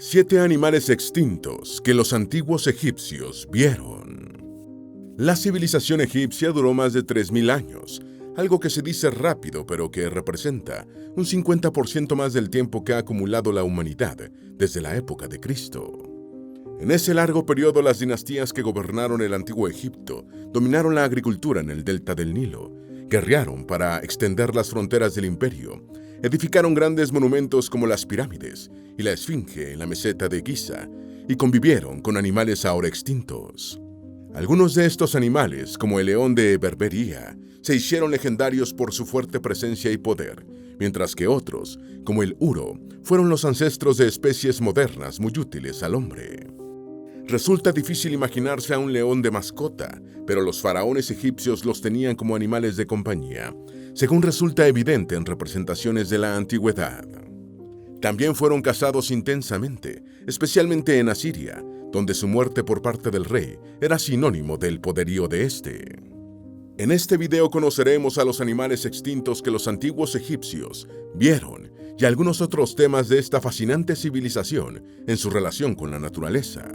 7 animales extintos que los antiguos egipcios vieron. La civilización egipcia duró más de 3000 años, algo que se dice rápido pero que representa un 50% más del tiempo que ha acumulado la humanidad desde la época de Cristo. En ese largo periodo, las dinastías que gobernaron el antiguo Egipto dominaron la agricultura en el delta del Nilo, guerrearon para extender las fronteras del imperio, edificaron grandes monumentos como las pirámides y la Esfinge en la meseta de Giza, y convivieron con animales ahora extintos. Algunos de estos animales, como el león de Berbería, se hicieron legendarios por su fuerte presencia y poder, mientras que otros, como el uro, fueron los ancestros de especies modernas muy útiles al hombre. Resulta difícil imaginarse a un león de mascota, pero los faraones egipcios los tenían como animales de compañía, según resulta evidente en representaciones de la antigüedad. También fueron cazados intensamente, especialmente en Asiria, donde su muerte por parte del rey era sinónimo del poderío de éste. En este video conoceremos a los animales extintos que los antiguos egipcios vieron y algunos otros temas de esta fascinante civilización en su relación con la naturaleza.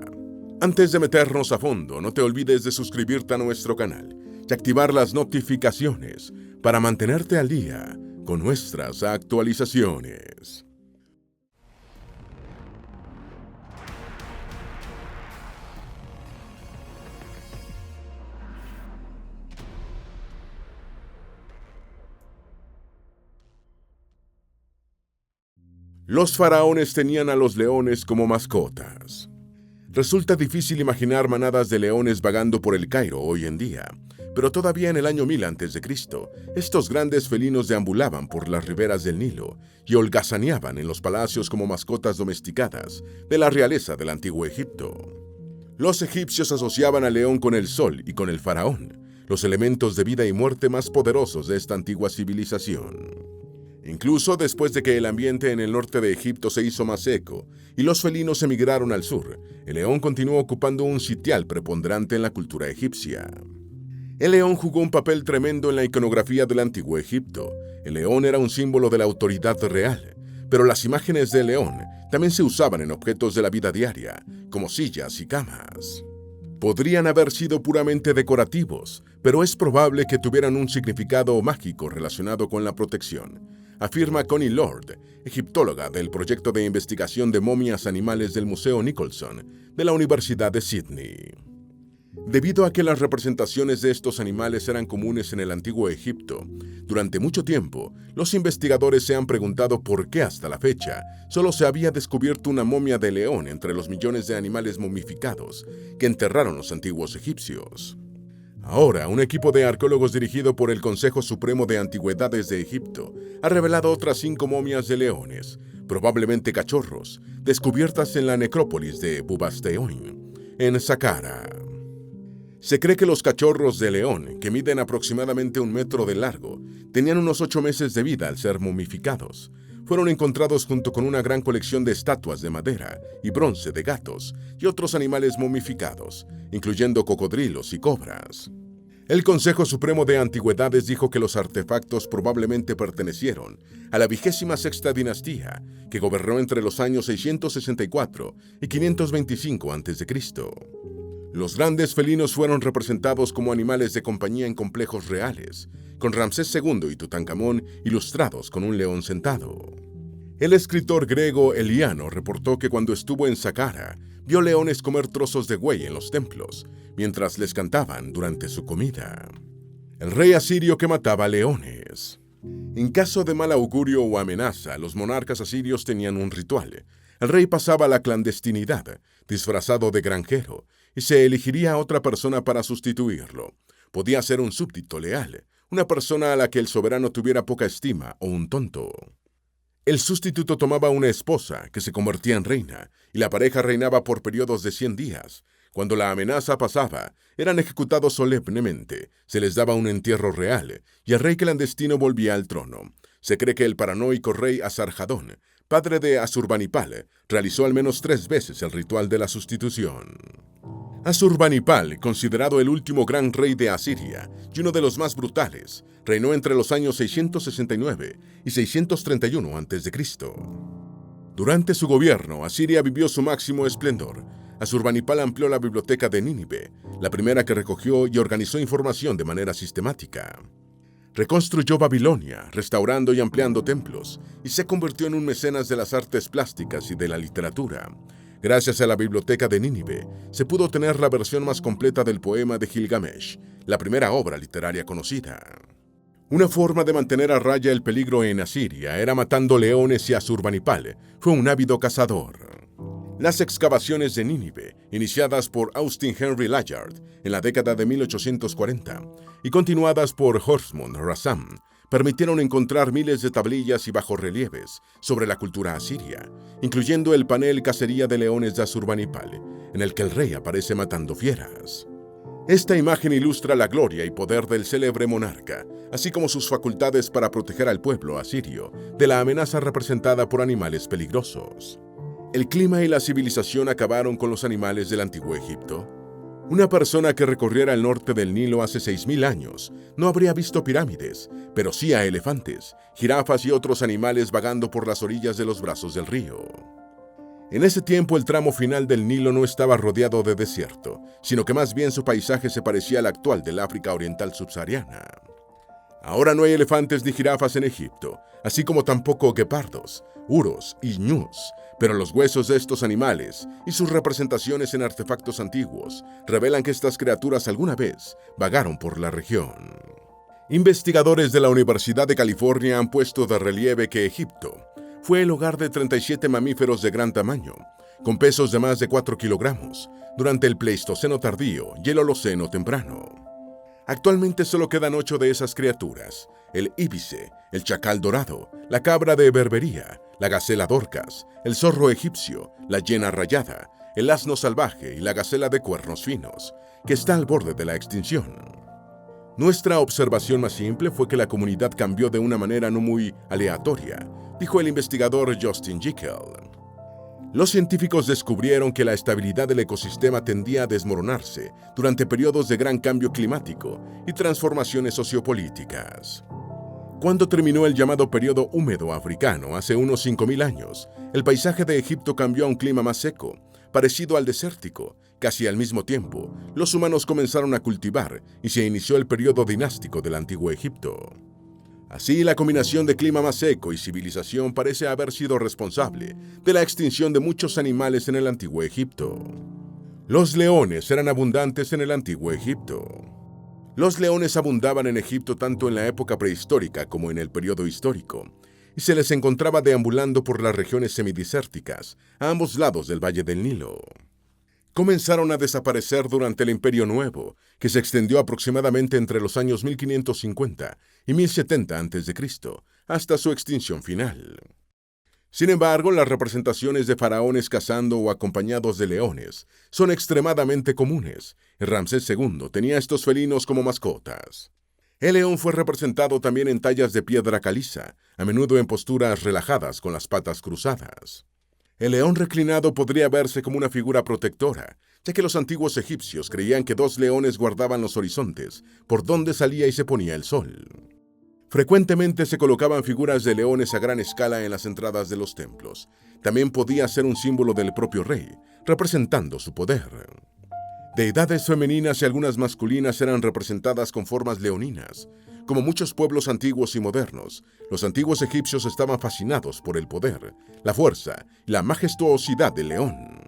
Antes de meternos a fondo, no te olvides de suscribirte a nuestro canal y activar las notificaciones para mantenerte al día con nuestras actualizaciones. Los faraones tenían a los leones como mascotas. Resulta difícil imaginar manadas de leones vagando por el Cairo hoy en día, pero todavía en el año 1000 a.C., estos grandes felinos deambulaban por las riberas del Nilo y holgazaneaban en los palacios como mascotas domesticadas de la realeza del antiguo Egipto. Los egipcios asociaban al león con el sol y con el faraón, los elementos de vida y muerte más poderosos de esta antigua civilización. Incluso después de que el ambiente en el norte de Egipto se hizo más seco y los felinos emigraron al sur, el león continuó ocupando un sitial preponderante en la cultura egipcia. El león jugó un papel tremendo en la iconografía del antiguo Egipto. El león era un símbolo de la autoridad real, pero las imágenes del león también se usaban en objetos de la vida diaria, como sillas y camas. Podrían haber sido puramente decorativos, pero es probable que tuvieran un significado mágico relacionado con la protección, afirma Connie Lord, egiptóloga del proyecto de investigación de momias animales del Museo Nicholson de la Universidad de Sydney. Debido a que las representaciones de estos animales eran comunes en el antiguo Egipto, durante mucho tiempo, los investigadores se han preguntado por qué hasta la fecha solo se había descubierto una momia de león entre los millones de animales momificados que enterraron los antiguos egipcios. Ahora, un equipo de arqueólogos dirigido por el Consejo Supremo de Antigüedades de Egipto ha revelado otras 5 momias de leones, probablemente cachorros, descubiertas en la necrópolis de Bubasteoin, en Saqqara. Se cree que los cachorros de león, que miden aproximadamente 1 metro de largo, tenían unos 8 meses de vida al ser momificados. Fueron encontrados junto con una gran colección de estatuas de madera y bronce de gatos y otros animales momificados, incluyendo cocodrilos y cobras. El Consejo Supremo de Antigüedades dijo que los artefactos probablemente pertenecieron a la 26ª dinastía, que gobernó entre los años 664 y 525 a.C. Los grandes felinos fueron representados como animales de compañía en complejos reales, con Ramsés II y Tutankamón ilustrados con un león sentado. El escritor griego Eliano reportó que cuando estuvo en Saqqara, vio leones comer trozos de buey en los templos, mientras les cantaban durante su comida. El rey asirio que mataba leones. En caso de mal augurio o amenaza, los monarcas asirios tenían un ritual. El rey pasaba a la clandestinidad, disfrazado de granjero, y se elegiría a otra persona para sustituirlo. Podía ser un súbdito leal, una persona a la que el soberano tuviera poca estima o un tonto. El sustituto tomaba una esposa, que se convertía en reina, y la pareja reinaba por periodos de 100 días. Cuando la amenaza pasaba, eran ejecutados solemnemente, se les daba un entierro real, y el rey clandestino volvía al trono. Se cree que el paranoico rey Asarjadón, padre de Asurbanipal, realizó al menos 3 veces el ritual de la sustitución. Asurbanipal, considerado el último gran rey de Asiria y uno de los más brutales, reinó entre los años 669 y 631 a.C. Durante su gobierno, Asiria vivió su máximo esplendor. Asurbanipal amplió la biblioteca de Nínive, la primera que recogió y organizó información de manera sistemática. Reconstruyó Babilonia, restaurando y ampliando templos, y se convirtió en un mecenas de las artes plásticas y de la literatura. Gracias a la biblioteca de Nínive, se pudo tener la versión más completa del poema de Gilgamesh, la primera obra literaria conocida. Una forma de mantener a raya el peligro en Asiria era matando leones, y Asurbanipal fue un ávido cazador. Las excavaciones de Nínive, iniciadas por Austin Henry Layard en la década de 1840 y continuadas por Horstmund Rassam, permitieron encontrar miles de tablillas y bajorrelieves sobre la cultura asiria, incluyendo el panel Cacería de leones de Asurbanipal, en el que el rey aparece matando fieras. Esta imagen ilustra la gloria y poder del célebre monarca, así como sus facultades para proteger al pueblo asirio de la amenaza representada por animales peligrosos. El clima y la civilización acabaron con los animales del antiguo Egipto. Una persona que recorriera el norte del Nilo hace 6.000 años no habría visto pirámides, pero sí a elefantes, jirafas y otros animales vagando por las orillas de los brazos del río. En ese tiempo el tramo final del Nilo no estaba rodeado de desierto, sino que más bien su paisaje se parecía al actual del África Oriental subsahariana. Ahora no hay elefantes ni jirafas en Egipto, así como tampoco guepardos, uros y ñus, pero los huesos de estos animales y sus representaciones en artefactos antiguos revelan que estas criaturas alguna vez vagaron por la región. Investigadores de la Universidad de California han puesto de relieve que Egipto fue el hogar de 37 mamíferos de gran tamaño, con pesos de más de 4 kilogramos, durante el Pleistoceno tardío y el Holoceno temprano. Actualmente solo quedan 8 de esas criaturas: el íbice, el chacal dorado, la cabra de Berbería, la gacela dorcas, el zorro egipcio, la hiena rayada, el asno salvaje y la gacela de cuernos finos, que está al borde de la extinción. Nuestra observación más simple fue que la comunidad cambió de una manera no muy aleatoria, dijo el investigador Justin Jekyll. Los científicos descubrieron que la estabilidad del ecosistema tendía a desmoronarse durante periodos de gran cambio climático y transformaciones sociopolíticas. Cuando terminó el llamado periodo húmedo africano hace unos 5.000 años, el paisaje de Egipto cambió a un clima más seco, parecido al desértico. Casi al mismo tiempo, los humanos comenzaron a cultivar y se inició el periodo dinástico del antiguo Egipto. Así, la combinación de clima más seco y civilización parece haber sido responsable de la extinción de muchos animales en el antiguo Egipto. Los leones eran abundantes en el antiguo Egipto. Los leones abundaban en Egipto tanto en la época prehistórica como en el periodo histórico, y se les encontraba deambulando por las regiones semidesérticas a ambos lados del Valle del Nilo. Comenzaron a desaparecer durante el Imperio Nuevo, que se extendió aproximadamente entre los años 1550 y 1070 a.C., hasta su extinción final. Sin embargo, las representaciones de faraones cazando o acompañados de leones son extremadamente comunes, y Ramsés II tenía estos felinos como mascotas. El león fue representado también en tallas de piedra caliza, a menudo en posturas relajadas con las patas cruzadas. El león reclinado podría verse como una figura protectora, ya que los antiguos egipcios creían que 2 leones guardaban los horizontes por donde salía y se ponía el sol. Frecuentemente se colocaban figuras de leones a gran escala en las entradas de los templos. También podía ser un símbolo del propio rey, representando su poder. Deidades femeninas y algunas masculinas eran representadas con formas leoninas. Como muchos pueblos antiguos y modernos, los antiguos egipcios estaban fascinados por el poder, la fuerza y la majestuosidad del león.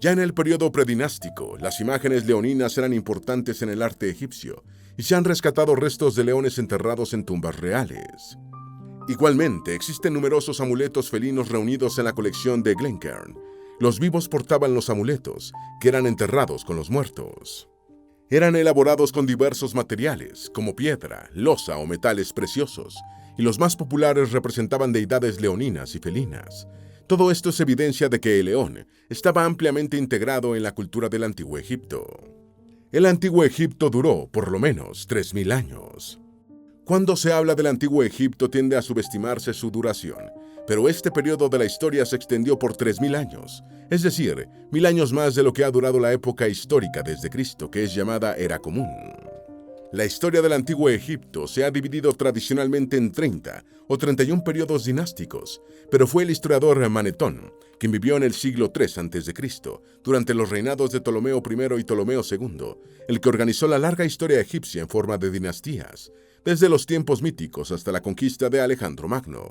Ya en el periodo predinástico, las imágenes leoninas eran importantes en el arte egipcio y se han rescatado restos de leones enterrados en tumbas reales. Igualmente, existen numerosos amuletos felinos reunidos en la colección de Glencairn. Los vivos portaban los amuletos, que eran enterrados con los muertos. Eran elaborados con diversos materiales, como piedra, loza o metales preciosos, y los más populares representaban deidades leoninas y felinas. Todo esto es evidencia de que el león estaba ampliamente integrado en la cultura del antiguo Egipto. El antiguo Egipto duró, por lo menos, 3.000 años. Cuando se habla del antiguo Egipto tiende a subestimarse su duración, pero este periodo de la historia se extendió por 3.000 años, es decir, 1.000 años más de lo que ha durado la época histórica desde Cristo, que es llamada Era Común. La historia del antiguo Egipto se ha dividido tradicionalmente en 30 o 31 periodos dinásticos, pero fue el historiador Manetón, quien vivió en el siglo III a.C., durante los reinados de Ptolomeo I y Ptolomeo II, el que organizó la larga historia egipcia en forma de dinastías, desde los tiempos míticos hasta la conquista de Alejandro Magno.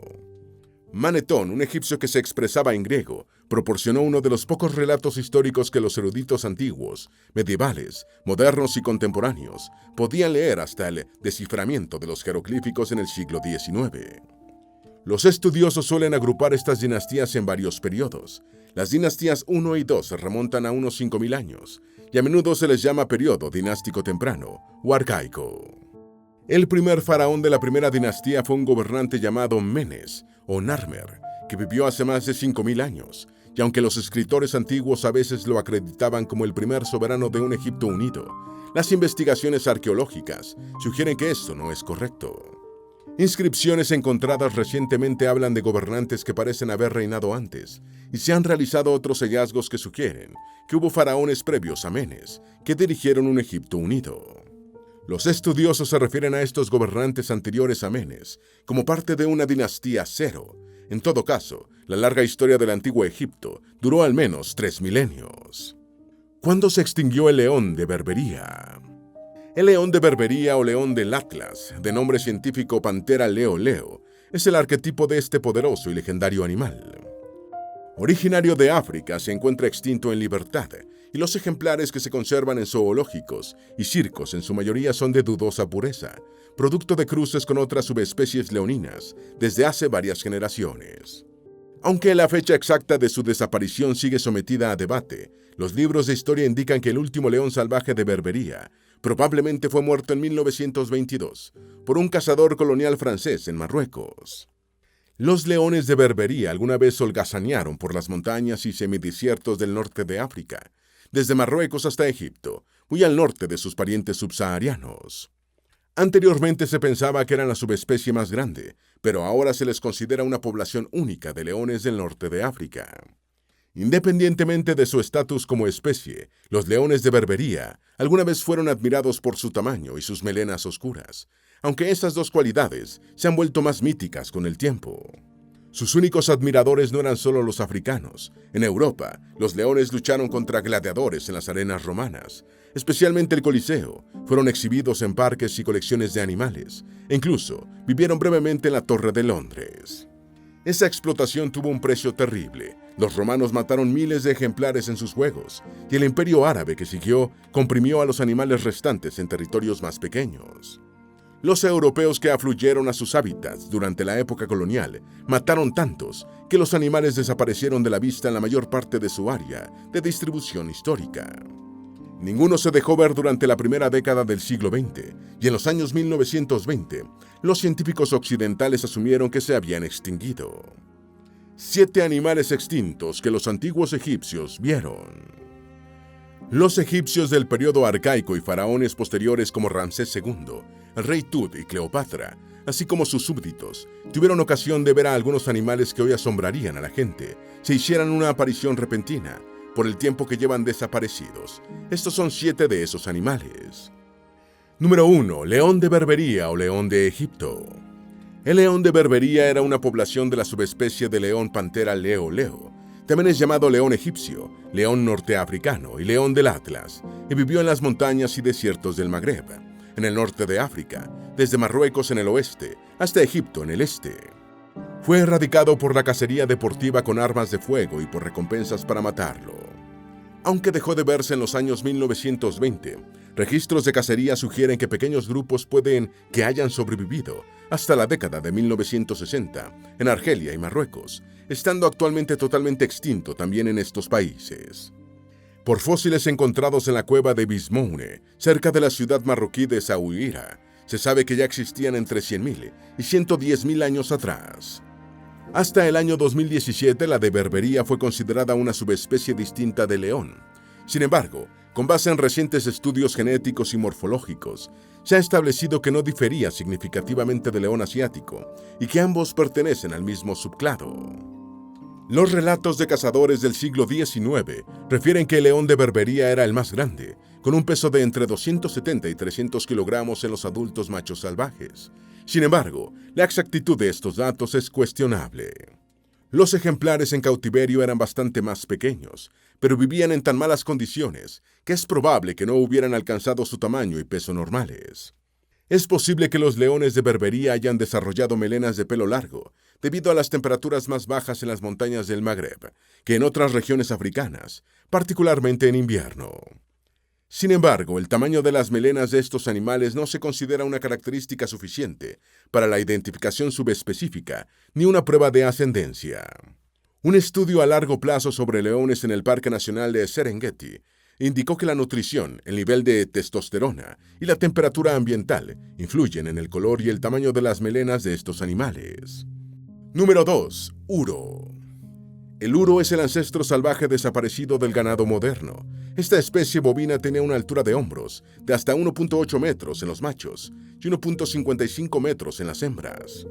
Manetón, un egipcio que se expresaba en griego, proporcionó uno de los pocos relatos históricos que los eruditos antiguos, medievales, modernos y contemporáneos podían leer hasta el desciframiento de los jeroglíficos en el siglo XIX. Los estudiosos suelen agrupar estas dinastías en varios periodos. Las dinastías 1 y 2 se remontan a unos 5000 años, y a menudo se les llama periodo dinástico temprano o arcaico. El primer faraón de la primera dinastía fue un gobernante llamado Menes o Narmer, que vivió hace más de 5000 años, y aunque los escritores antiguos a veces lo acreditaban como el primer soberano de un Egipto unido, las investigaciones arqueológicas sugieren que esto no es correcto. Inscripciones encontradas recientemente hablan de gobernantes que parecen haber reinado antes, y se han realizado otros hallazgos que sugieren que hubo faraones previos a Menes que dirigieron un Egipto unido. Los estudiosos se refieren a estos gobernantes anteriores a Menes como parte de una dinastía cero. En todo caso, la larga historia del antiguo Egipto duró al menos 3 milenios. ¿Cuándo se extinguió el león de Berbería? El león de Berbería o león del Atlas, de nombre científico Panthera leo leo, es el arquetipo de este poderoso y legendario animal. Originario de África, se encuentra extinto en libertad, y los ejemplares que se conservan en zoológicos y circos en su mayoría son de dudosa pureza, producto de cruces con otras subespecies leoninas desde hace varias generaciones. Aunque la fecha exacta de su desaparición sigue sometida a debate, los libros de historia indican que el último león salvaje de Berbería probablemente fue muerto en 1922 por un cazador colonial francés en Marruecos. Los leones de Berbería alguna vez holgazanearon por las montañas y semidesiertos del norte de África, desde Marruecos hasta Egipto, muy al norte de sus parientes subsaharianos. Anteriormente se pensaba que eran la subespecie más grande, pero ahora se les considera una población única de leones del norte de África. Independientemente de su estatus como especie, los leones de Berbería alguna vez fueron admirados por su tamaño y sus melenas oscuras, aunque esas dos cualidades se han vuelto más míticas con el tiempo. Sus únicos admiradores no eran solo los africanos. En Europa, los leones lucharon contra gladiadores en las arenas romanas, especialmente el Coliseo, fueron exhibidos en parques y colecciones de animales, e incluso vivieron brevemente en la Torre de Londres. Esa explotación tuvo un precio terrible. Los romanos mataron miles de ejemplares en sus juegos, y el imperio árabe que siguió comprimió a los animales restantes en territorios más pequeños. Los europeos que afluyeron a sus hábitats durante la época colonial mataron tantos que los animales desaparecieron de la vista en la mayor parte de su área de distribución histórica. Ninguno se dejó ver durante la primera década del siglo XX, y en los años 1920, los científicos occidentales asumieron que se habían extinguido. 7 animales extintos que los antiguos egipcios vieron. Los egipcios del periodo arcaico y faraones posteriores como Ramsés II, el rey Tut y Cleopatra, así como sus súbditos, tuvieron ocasión de ver a algunos animales que hoy asombrarían a la gente si hicieran una aparición repentina por el tiempo que llevan desaparecidos. Estos son 7 de esos animales. Número 1. León de Berbería o león de Egipto. El león de Berbería era una población de la subespecie de león Panthera leo leo. También es llamado león egipcio, león norteafricano y león del Atlas, y vivió en las montañas y desiertos del Magreb, en el norte de África, desde Marruecos en el oeste hasta Egipto en el este. Fue erradicado por la cacería deportiva con armas de fuego y por recompensas para matarlo. Aunque dejó de verse en los años 1920, registros de cacería sugieren que pequeños grupos pueden que hayan sobrevivido hasta la década de 1960 en Argelia y Marruecos, estando actualmente totalmente extinto también en estos países. Por fósiles encontrados en la cueva de Bismoune, cerca de la ciudad marroquí de Essaouira, se sabe que ya existían entre 100.000 y 110.000 años atrás. Hasta el año 2017, la de Berbería fue considerada una subespecie distinta de león. Sin embargo, con base en recientes estudios genéticos y morfológicos, se ha establecido que no difería significativamente del león asiático y que ambos pertenecen al mismo subclado. Los relatos de cazadores del siglo XIX refieren que el león de Berbería era el más grande, con un peso de entre 270 y 300 kilogramos en los adultos machos salvajes. Sin embargo, la exactitud de estos datos es cuestionable. Los ejemplares en cautiverio eran bastante más pequeños, pero vivían en tan malas condiciones que es probable que no hubieran alcanzado su tamaño y peso normales. Es posible que los leones de Berbería hayan desarrollado melenas de pelo largo debido a las temperaturas más bajas en las montañas del Magreb que en otras regiones africanas, particularmente en invierno. Sin embargo, el tamaño de las melenas de estos animales no se considera una característica suficiente para la identificación subespecífica ni una prueba de ascendencia. Un estudio a largo plazo sobre leones en el Parque Nacional de Serengeti indicó que la nutrición, el nivel de testosterona y la temperatura ambiental influyen en el color y el tamaño de las melenas de estos animales. Número 2. Uro. El uro es el ancestro salvaje desaparecido del ganado moderno. Esta especie bovina tenía una altura de hombros de hasta 1.8 metros en los machos y 1.55 metros en las hembras.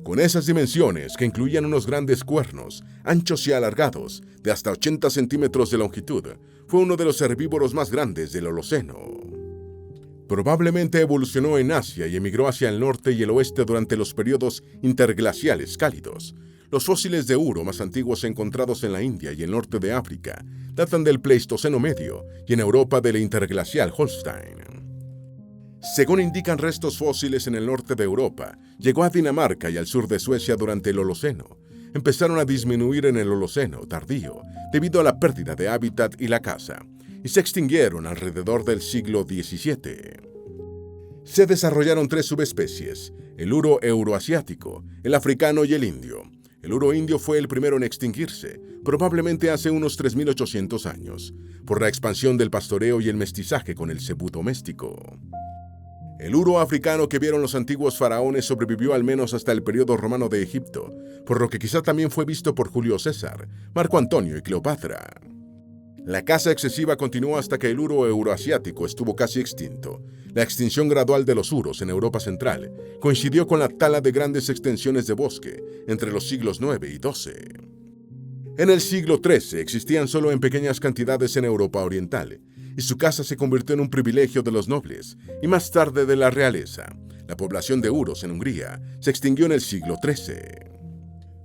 Con esas dimensiones, que incluían unos grandes cuernos, anchos y alargados, de hasta 80 centímetros de longitud, fue uno de los herbívoros más grandes del Holoceno. Probablemente evolucionó en Asia y emigró hacia el norte y el oeste durante los periodos interglaciales cálidos. Los fósiles de uro más antiguos encontrados en la India y el norte de África datan del Pleistoceno medio y en Europa del interglacial Holstein. Según indican restos fósiles en el norte de Europa, llegó a Dinamarca y al sur de Suecia durante el Holoceno. Empezaron a disminuir en el Holoceno tardío debido a la pérdida de hábitat y la caza, y se extinguieron alrededor del siglo XVII. Se desarrollaron 3 subespecies: el uro euroasiático, el africano y el indio. El uro indio fue el primero en extinguirse, probablemente hace unos 3.800 años, por la expansión del pastoreo y el mestizaje con el cebú doméstico. El uro africano que vieron los antiguos faraones sobrevivió al menos hasta el periodo romano de Egipto, por lo que quizá también fue visto por Julio César, Marco Antonio y Cleopatra. La caza excesiva continuó hasta que el uro euroasiático estuvo casi extinto. La extinción gradual de los uros en Europa Central coincidió con la tala de grandes extensiones de bosque entre los siglos IX y XII. En el siglo XIII existían solo en pequeñas cantidades en Europa Oriental, y su caza se convirtió en un privilegio de los nobles y más tarde de la realeza. La población de uros en Hungría se extinguió en el siglo XIII.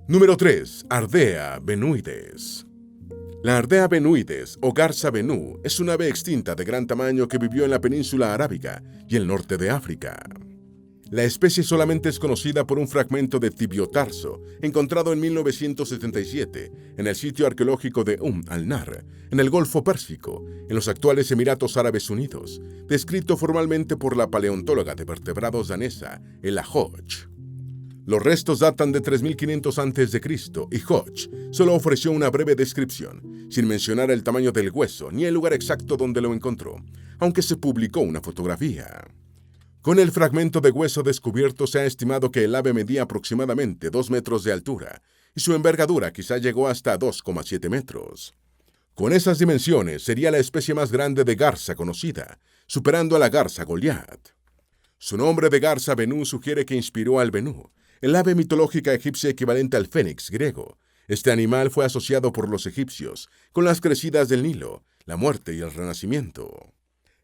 Número 3. Ardea benuides. La Ardea benuides o garza benú es un ave extinta de gran tamaño que vivió en la península arábiga y el norte de África. La especie solamente es conocida por un fragmento de tibiotarso encontrado en 1977 en el sitio arqueológico de al-Nar, en el Golfo Pérsico, en los actuales Emiratos Árabes Unidos, descrito formalmente por la paleontóloga de vertebrados danesa Ella Hodge. Los restos datan de 3500 a.C. y Hodge solo ofreció una breve descripción, sin mencionar el tamaño del hueso ni el lugar exacto donde lo encontró, aunque se publicó una fotografía. Con el fragmento de hueso descubierto se ha estimado que el ave medía aproximadamente 2 metros de altura y su envergadura quizá llegó hasta 2,7 metros. Con esas dimensiones sería la especie más grande de garza conocida, superando a la garza Goliat. Su nombre de garza benú sugiere que inspiró al benú, el ave mitológica egipcia equivalente al fénix griego. Este animal fue asociado por los egipcios con las crecidas del Nilo, la muerte y el renacimiento.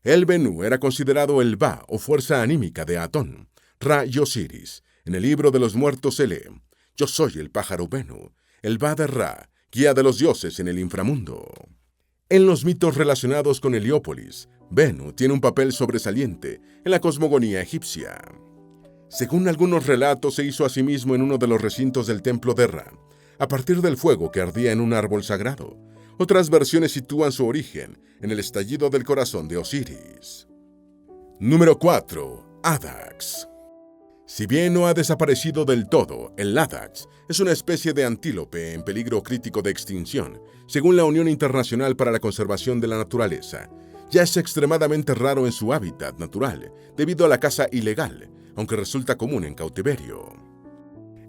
El benú era considerado el Ba o fuerza anímica de Atón, Ra y Osiris. En el libro de los muertos se lee: yo soy el pájaro Benú, el Ba de Ra, guía de los dioses en el inframundo. En los mitos relacionados con Heliópolis, Benú tiene un papel sobresaliente en la cosmogonía egipcia. Según algunos relatos, se hizo a sí mismo en uno de los recintos del templo de Ra, a partir del fuego que ardía en un árbol sagrado. Otras versiones sitúan su origen en el estallido del corazón de Osiris. Número 4. Adax. Si bien no ha desaparecido del todo, el Adax es una especie de antílope en peligro crítico de extinción, según la Unión Internacional para la Conservación de la Naturaleza. Ya es extremadamente raro en su hábitat natural, debido a la caza ilegal, aunque resulta común en cautiverio.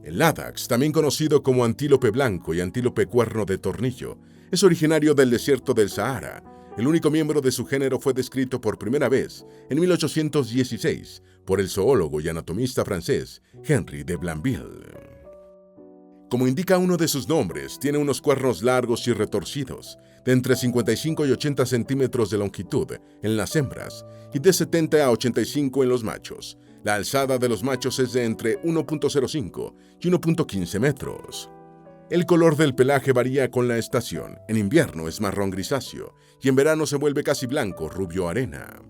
El Adax, también conocido como antílope blanco y antílope cuerno de tornillo, es originario del desierto del Sahara. El único miembro de su género fue descrito por primera vez en 1816 por el zoólogo y anatomista francés Henri de Blainville. Como indica uno de sus nombres, tiene unos cuernos largos y retorcidos, de entre 55 y 80 centímetros de longitud en las hembras y de 70 a 85 en los machos. La alzada de los machos es de entre 1.05 y 1.15 metros. El color del pelaje varía con la estación. En invierno es marrón grisáceo y en verano se vuelve casi blanco, rubio arena.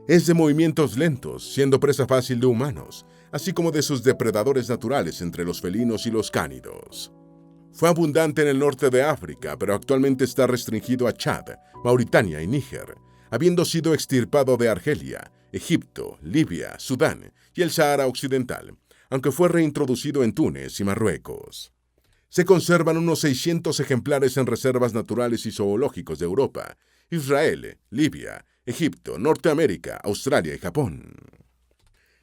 Es de movimientos lentos, siendo presa fácil de humanos, así como de sus depredadores naturales entre los felinos y los cánidos. Fue abundante en el norte de África, pero actualmente está restringido a Chad, Mauritania y Níger, habiendo sido extirpado de Argelia, Egipto, Libia, Sudán y el Sahara Occidental, aunque fue reintroducido en Túnez y Marruecos. Se conservan unos 600 ejemplares en reservas naturales y zoológicos de Europa, Israel, Libia, Egipto, Norteamérica, Australia y Japón.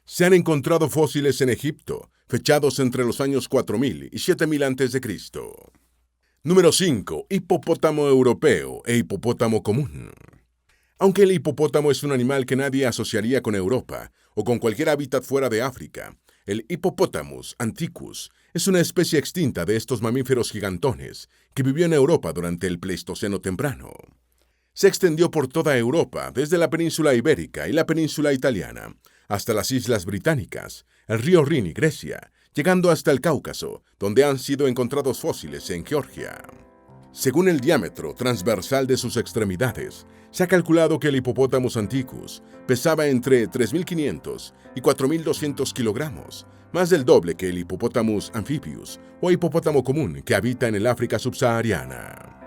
Se han encontrado fósiles en Egipto, fechados entre los años 4000 y 7000 a.C. Número 5. Hipopótamo europeo e hipopótamo común. Aunque el hipopótamo es un animal que nadie asociaría con Europa o con cualquier hábitat fuera de África, el Hippopotamus antiquus es una especie extinta de estos mamíferos gigantones que vivió en Europa durante el Pleistoceno temprano. Se extendió por toda Europa, desde la península ibérica y la península italiana, hasta las islas británicas, el río Rin y Grecia, llegando hasta el Cáucaso, donde han sido encontrados fósiles en Georgia. Según el diámetro transversal de sus extremidades, se ha calculado que el Hippopotamus antiquus pesaba entre 3.500 y 4.200 kilogramos, más del doble que el Hippopotamus amphibius o hipopótamo común que habita en el África subsahariana.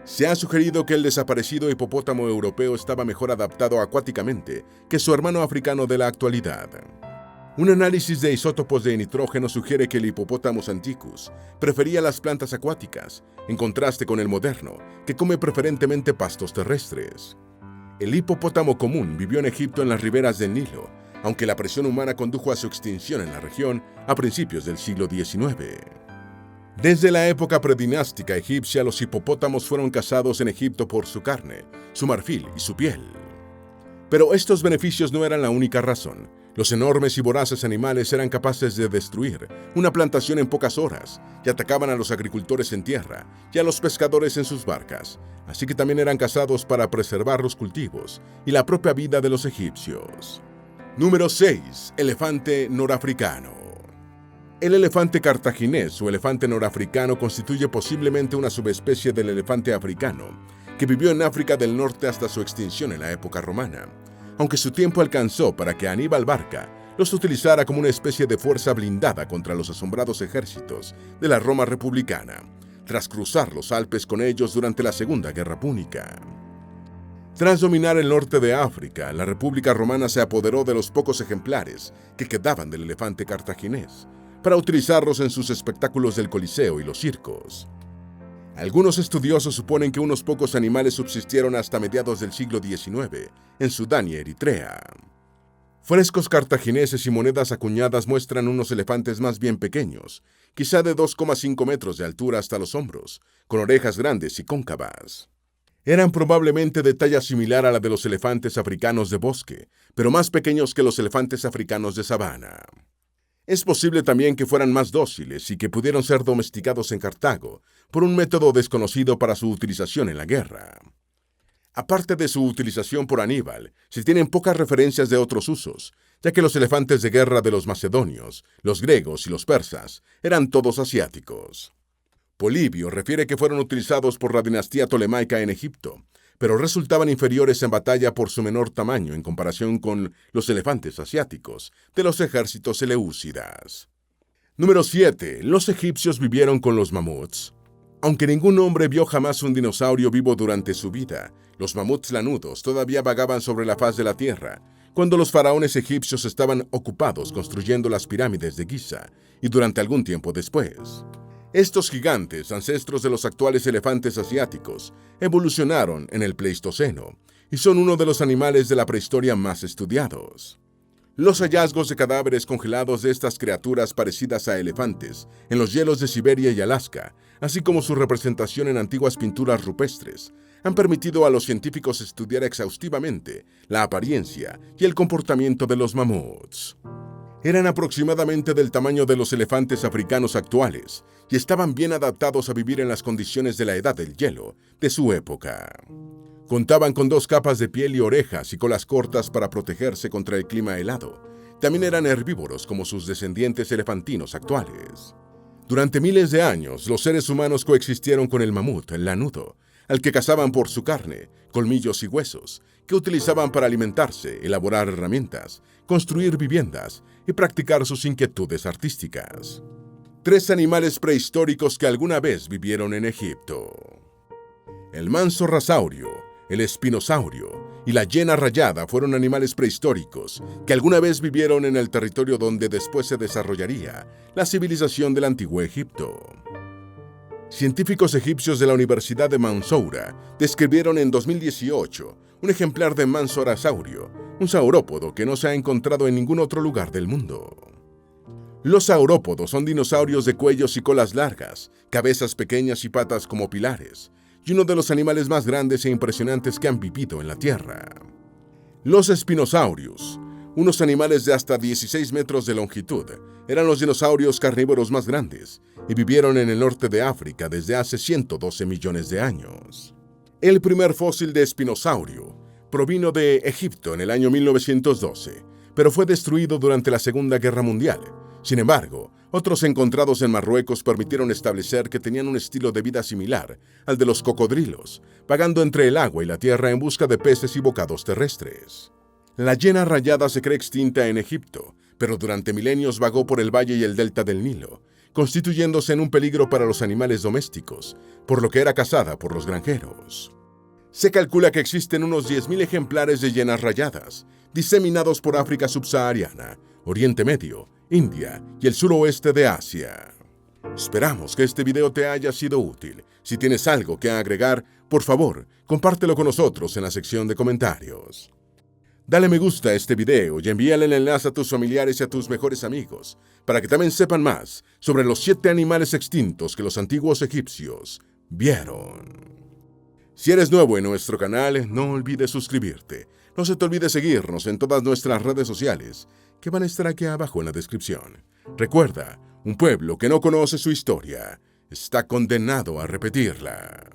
Se ha sugerido que el desaparecido hipopótamo europeo estaba mejor adaptado acuáticamente que su hermano africano de la actualidad. Un análisis de isótopos de nitrógeno sugiere que el Hippopotamus antiquus prefería las plantas acuáticas, en contraste con el moderno, que come preferentemente pastos terrestres. El hipopótamo común vivió en Egipto en las riberas del Nilo, aunque la presión humana condujo a su extinción en la región a principios del siglo XIX. Desde la época predinástica egipcia, los hipopótamos fueron cazados en Egipto por su carne, su marfil y su piel. Pero estos beneficios no eran la única razón. Los enormes y voraces animales eran capaces de destruir una plantación en pocas horas y atacaban a los agricultores en tierra y a los pescadores en sus barcas, así que también eran cazados para preservar los cultivos y la propia vida de los egipcios. Número 6. Elefante norafricano. El elefante cartaginés o elefante norafricano constituye posiblemente una subespecie del elefante africano, que vivió en África del Norte hasta su extinción en la época romana, aunque su tiempo alcanzó para que Aníbal Barca los utilizara como una especie de fuerza blindada contra los asombrados ejércitos de la Roma republicana, tras cruzar los Alpes con ellos durante la Segunda Guerra Púnica. Tras dominar el norte de África, la República Romana se apoderó de los pocos ejemplares que quedaban del elefante cartaginés, para utilizarlos en sus espectáculos del Coliseo y los circos. Algunos estudiosos suponen que unos pocos animales subsistieron hasta mediados del siglo XIX en Sudán y Eritrea. Frescos cartagineses y monedas acuñadas muestran unos elefantes más bien pequeños, quizá de 2,5 metros de altura hasta los hombros, con orejas grandes y cóncavas. Eran probablemente de talla similar a la de los elefantes africanos de bosque, pero más pequeños que los elefantes africanos de sabana. Es posible también que fueran más dóciles y que pudieron ser domesticados en Cartago por un método desconocido para su utilización en la guerra. Aparte de su utilización por Aníbal, se tienen pocas referencias de otros usos, ya que los elefantes de guerra de los macedonios, los griegos y los persas eran todos asiáticos. Polibio refiere que fueron utilizados por la dinastía tolemaica en Egipto, pero resultaban inferiores en batalla por su menor tamaño en comparación con los elefantes asiáticos de los ejércitos seleucidas. Número 7. Los egipcios vivieron con los mamuts. Aunque ningún hombre vio jamás un dinosaurio vivo durante su vida, los mamuts lanudos todavía vagaban sobre la faz de la tierra, cuando los faraones egipcios estaban ocupados construyendo las pirámides de Giza y durante algún tiempo después. Estos gigantes, ancestros de los actuales elefantes asiáticos, evolucionaron en el Pleistoceno y son uno de los animales de la prehistoria más estudiados. Los hallazgos de cadáveres congelados de estas criaturas parecidas a elefantes en los hielos de Siberia y Alaska, así como su representación en antiguas pinturas rupestres, han permitido a los científicos estudiar exhaustivamente la apariencia y el comportamiento de los mamuts. Eran aproximadamente del tamaño de los elefantes africanos actuales y estaban bien adaptados a vivir en las condiciones de la edad del hielo de su época. Contaban con 2 capas de piel y orejas y colas cortas para protegerse contra el clima helado. También eran herbívoros como sus descendientes elefantinos actuales. Durante miles de años, los seres humanos coexistieron con el mamut, el lanudo, al que cazaban por su carne, colmillos y huesos, que utilizaban para alimentarse, elaborar herramientas, construir viviendas y practicar sus inquietudes artísticas. 3 animales prehistóricos que alguna vez vivieron en Egipto. El mansorrasaurio, el espinosaurio y la hiena rayada fueron animales prehistóricos que alguna vez vivieron en el territorio donde después se desarrollaría la civilización del antiguo Egipto. Científicos egipcios de la Universidad de Mansoura describieron en 2018 un ejemplar de mansorrasaurio, un saurópodo que no se ha encontrado en ningún otro lugar del mundo. Los saurópodos son dinosaurios de cuellos y colas largas, cabezas pequeñas y patas como pilares, y uno de los animales más grandes e impresionantes que han vivido en la Tierra. Los espinosaurios, unos animales de hasta 16 metros de longitud, eran los dinosaurios carnívoros más grandes y vivieron en el norte de África desde hace 112 millones de años. El primer fósil de espinosaurio provino de Egipto en el año 1912, pero fue destruido durante la Segunda Guerra Mundial. Sin embargo, otros encontrados en Marruecos permitieron establecer que tenían un estilo de vida similar al de los cocodrilos, vagando entre el agua y la tierra en busca de peces y bocados terrestres. La hiena rayada se cree extinta en Egipto, pero durante milenios vagó por el valle y el delta del Nilo, constituyéndose en un peligro para los animales domésticos, por lo que era cazada por los granjeros. Se calcula que existen unos 10.000 ejemplares de hienas rayadas, diseminados por África subsahariana, Oriente Medio, India y el suroeste de Asia. Esperamos que este video te haya sido útil. Si tienes algo que agregar, por favor, compártelo con nosotros en la sección de comentarios. Dale me gusta a este video y envíale el enlace a tus familiares y a tus mejores amigos, para que también sepan más sobre los 7 animales extintos que los antiguos egipcios vieron. Si eres nuevo en nuestro canal, no olvides suscribirte. No se te olvide seguirnos en todas nuestras redes sociales, que van a estar aquí abajo en la descripción. Recuerda, un pueblo que no conoce su historia está condenado a repetirla.